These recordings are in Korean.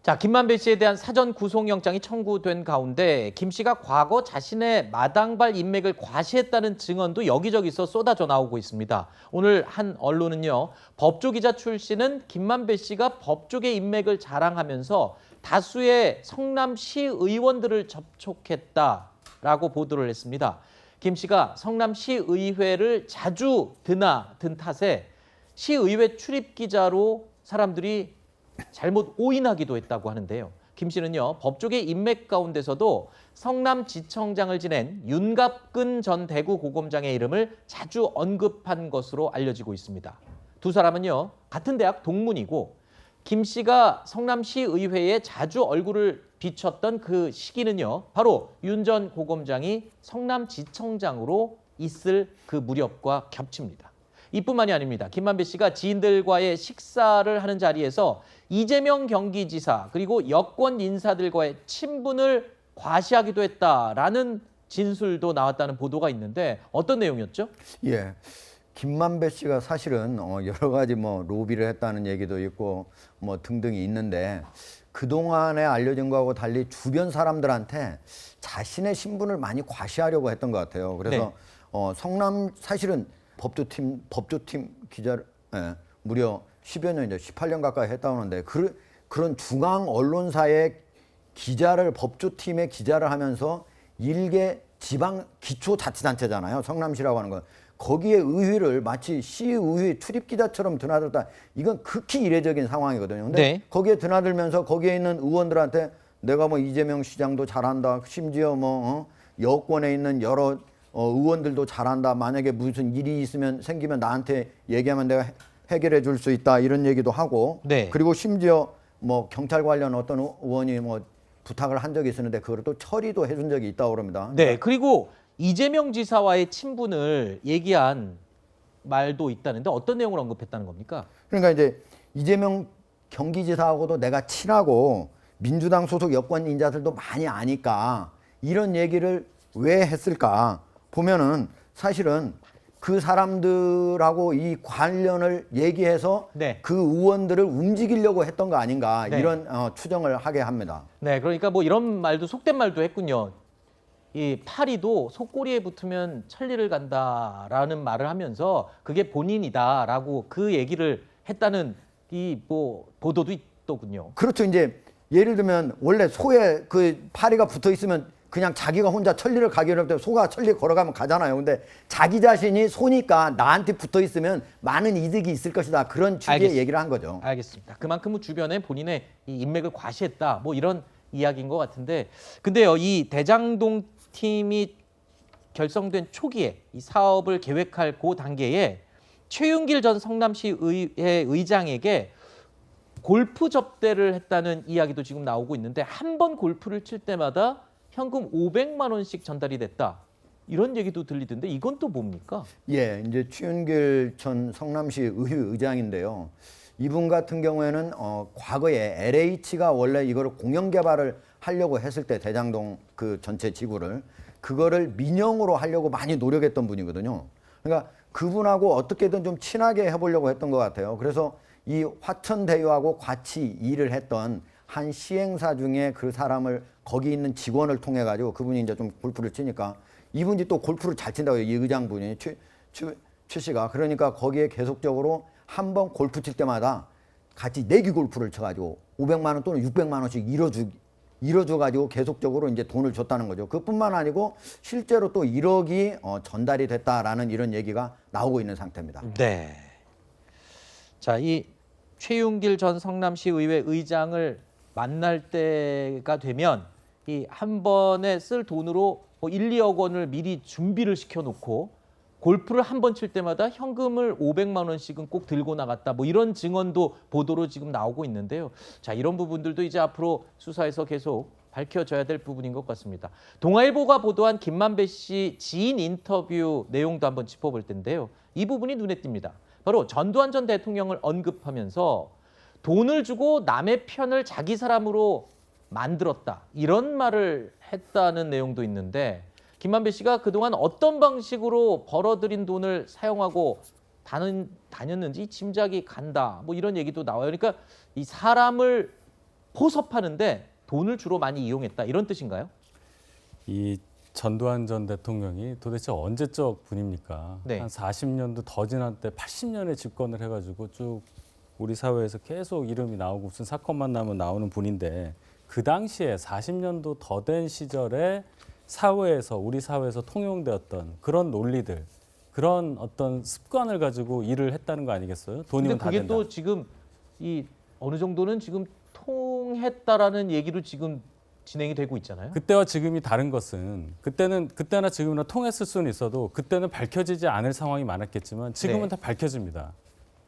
자, 김만배 씨에 대한 사전 구속영장이 청구된 가운데 김 씨가 과거 자신의 마당발 인맥을 과시했다는 증언도 여기저기서 쏟아져 나오고 있습니다. 오늘 한 언론은요, 법조기자 출신은 김만배 씨가 법조계 인맥을 자랑하면서 다수의 성남시 의원들을 접촉했다라고 보도를 했습니다. 김 씨가 성남시의회를 자주 든 탓에 시의회 출입기자로 사람들이 잘못 오인하기도 했다고 하는데요. 김 씨는요, 법조계 인맥 가운데서도 성남지청장을 지낸 윤갑근 전 대구고검장의 이름을 자주 언급한 것으로 알려지고 있습니다. 두 사람은요, 같은 대학 동문이고 김 씨가 성남시의회에 자주 얼굴을 비췄던 그 시기는요, 바로 윤 전 고검장이 성남지청장으로 있을 그 무렵과 겹칩니다. 이뿐만이 아닙니다. 김만배 씨가 지인들과의 식사를 하는 자리에서 이재명 경기지사 그리고 여권 인사들과의 친분을 과시하기도 했다라는 진술도 나왔다는 보도가 있는데 어떤 내용이었죠? 예, 김만배 씨가 사실은 여러 가지 로비를 했다는 얘기도 있고 등등이 있는데 그동안에 알려진 거하고 달리 주변 사람들한테 자신의 신분을 많이 과시하려고 했던 것 같아요. 그래서 성남 사실은 법조팀 기자를 무려 10여 년, 이제 18년 가까이 했다 오는데 그런 중앙 언론사의 기자를 법조팀의 기자를 하면서 일개 지방 기초자치단체잖아요. 성남시라고 하는 건. 거기에 의회를 마치 시의회 출입기자처럼 드나들다. 이건 극히 이례적인 상황이거든요. 근데 거기에 드나들면서 거기에 있는 의원들한테 내가 이재명 시장도 잘한다. 심지어 여권에 있는 여러 의원들도 잘한다. 만약에 무슨 일이 생기면 나한테 얘기하면 내가 해결해 줄 수 있다. 이런 얘기도 하고. 그리고 심지어 경찰 관련 어떤 의원이 부탁을 한 적이 있었는데 그걸 또 처리도 해준 적이 있다고 그럽니다. 네, 그리고 이재명 지사와의 친분을 얘기한 말도 있다는데 어떤 내용을 언급했다는 겁니까? 그러니까 이제 이재명 경기지사하고도 내가 친하고 민주당 소속 여권 인사들도 많이 아니까 이런 얘기를 왜 했을까 보면은 사실은 그 사람들하고 이 관련을 얘기해서 그 의원들을 움직이려고 했던 거 아닌가 이런 추정을 하게 합니다. 네, 그러니까 이런 말도 속된 말도 했군요. 이 파리도 속꼬리에 붙으면 천리를 간다라는 말을 하면서 그게 본인이다라고 그 얘기를 했다는 이 보도도 있더군요. 그렇죠. 이제 예를 들면 원래 소에 그 파리가 붙어 있으면 그냥 자기가 혼자 천리를 가기로 할 때 소가 천리 걸어가면 가잖아요. 근데 자기 자신이 소니까 나한테 붙어 있으면 많은 이득이 있을 것이다. 그런 취지의 얘기를 한 거죠. 알겠습니다. 그만큼 주변에 본인의 이 인맥을 과시했다. 이런 이야기인 것 같은데, 근데요, 이 대장동 팀이 결성된 초기에 이 사업을 계획할 그 단계에 최윤길 전 성남시 의장에게 골프 접대를 했다는 이야기도 지금 나오고 있는데 한 번 골프를 칠 때마다 현금 500만 원씩 전달이 됐다. 이런 얘기도 들리던데 이건 또 뭡니까? 예, 이제 최윤길 전 성남시 의장인데요. 이분 같은 경우에는 과거에 LH가 원래 이거를 공영 개발을 하려고 했을 때 대장동 그 전체 지구를 그거를 민영으로 하려고 많이 노력했던 분이거든요. 그러니까 그분하고 어떻게든 좀 친하게 해보려고 했던 것 같아요. 그래서 이 화천대유하고 같이 일을 했던 한 시행사 중에 그 사람을 거기 있는 직원을 통해 가지고 그분이 이제 좀 골프를 치니까 이분이 또 골프를 잘 친다고 해요. 이 의장분이 최 씨가. 그러니까 거기에 계속적으로 한 번 골프 칠 때마다 같이 내기 골프를 쳐가지고 500만 원 또는 600만 원씩 잃어줘가지고 계속적으로 이제 돈을 줬다는 거죠. 그뿐만 아니고 실제로 또 1억이 전달이 됐다라는 이런 얘기가 나오고 있는 상태입니다. 네. 자, 이 최윤길 전 성남시 의회 의장을 만날 때가 되면 이 한 번에 쓸 돈으로 1, 2억 원을 미리 준비를 시켜놓고 골프를 한 번 칠 때마다 현금을 500만 원씩은 꼭 들고 나갔다. 이런 증언도 보도로 지금 나오고 있는데요. 자, 이런 부분들도 이제 앞으로 수사에서 계속 밝혀져야 될 부분인 것 같습니다. 동아일보가 보도한 김만배 씨 지인 인터뷰 내용도 한번 짚어볼 텐데요. 이 부분이 눈에 띕니다. 바로 전두환 전 대통령을 언급하면서 돈을 주고 남의 편을 자기 사람으로 만들었다. 이런 말을 했다는 내용도 있는데 김만배 씨가 그동안 어떤 방식으로 벌어들인 돈을 사용하고 다녔는지 짐작이 간다. 이런 얘기도 나와요. 그러니까 이 사람을 포섭하는데 돈을 주로 많이 이용했다 이런 뜻인가요? 이 전두환 전 대통령이 도대체 언제적 분입니까? 네. 한 40년도 더 지난 때 80년에 집권을 해가지고 쭉 우리 사회에서 계속 이름이 나오고 무슨 사건만 나면 나오는 분인데 그 당시에 40년도 더 된 시절에 사회에서 우리 사회에서 통용되었던 그런 논리들 그런 어떤 습관을 가지고 일을 했다는 거 아니겠어요? 근데 돈이면 다 그게 된다. 또 지금 이 어느 정도는 지금 통했다라는 얘기로 지금 진행이 되고 있잖아요. 그때와 지금이 다른 것은 그때나 지금이나 통했을 수는 있어도 그때는 밝혀지지 않을 상황이 많았겠지만 지금은 네. 다 밝혀집니다.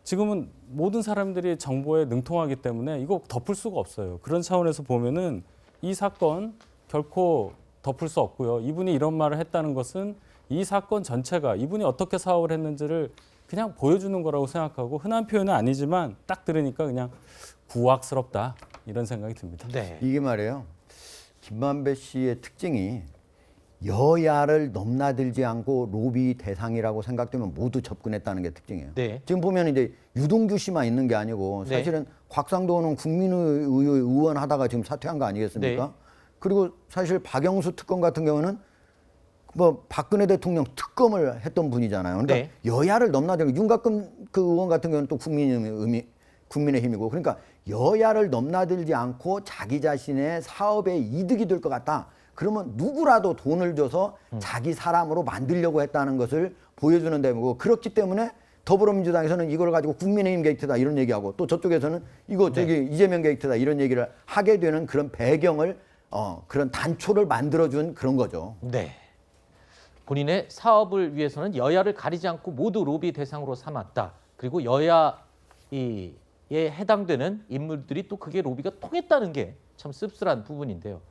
지금은 모든 사람들이 정보에 능통하기 때문에 이거 덮을 수가 없어요. 그런 차원에서 보면은 이 사건 결코 덮을 수 없고요. 이분이 이런 말을 했다는 것은 이 사건 전체가 이분이 어떻게 사업을 했는지를 그냥 보여주는 거라고 생각하고 흔한 표현은 아니지만 딱 들으니까 그냥 구악스럽다 이런 생각이 듭니다. 네. 이게 말이에요. 김만배 씨의 특징이 여야를 넘나들지 않고 로비 대상이라고 생각되면 모두 접근했다는 게 특징이에요. 네. 지금 보면 이제 유동규 씨만 있는 게 아니고 네. 사실은 곽상도는 국민의원 하다가 지금 사퇴한 거 아니겠습니까? 네. 그리고 사실 박영수 특검 같은 경우는 뭐 박근혜 대통령 특검을 했던 분이잖아요. 그러니까 네. 여야를 넘나들고 윤곽근 그 의원 같은 경우는 또 국민의힘이고 그러니까 여야를 넘나들지 않고 자기 자신의 사업에 이득이 될 것 같다. 그러면 누구라도 돈을 줘서 자기 사람으로 만들려고 했다는 것을 보여주는 데고 그렇기 때문에 더불어민주당에서는 이걸 가지고 국민의힘 게이트다 이런 얘기하고 또 저쪽에서는 이거 저기 이재명 게이트다 이런 얘기를 하게 되는 그런 배경을 그런 단초를 만들어준 그런 거죠. 네. 본인의 사업을 위해서는 여야를 가리지 않고 모두 로비 대상으로 삼았다. 그리고 여야에 해당되는 인물들이 또 그게 로비가 통했다는 게 참 씁쓸한 부분인데요.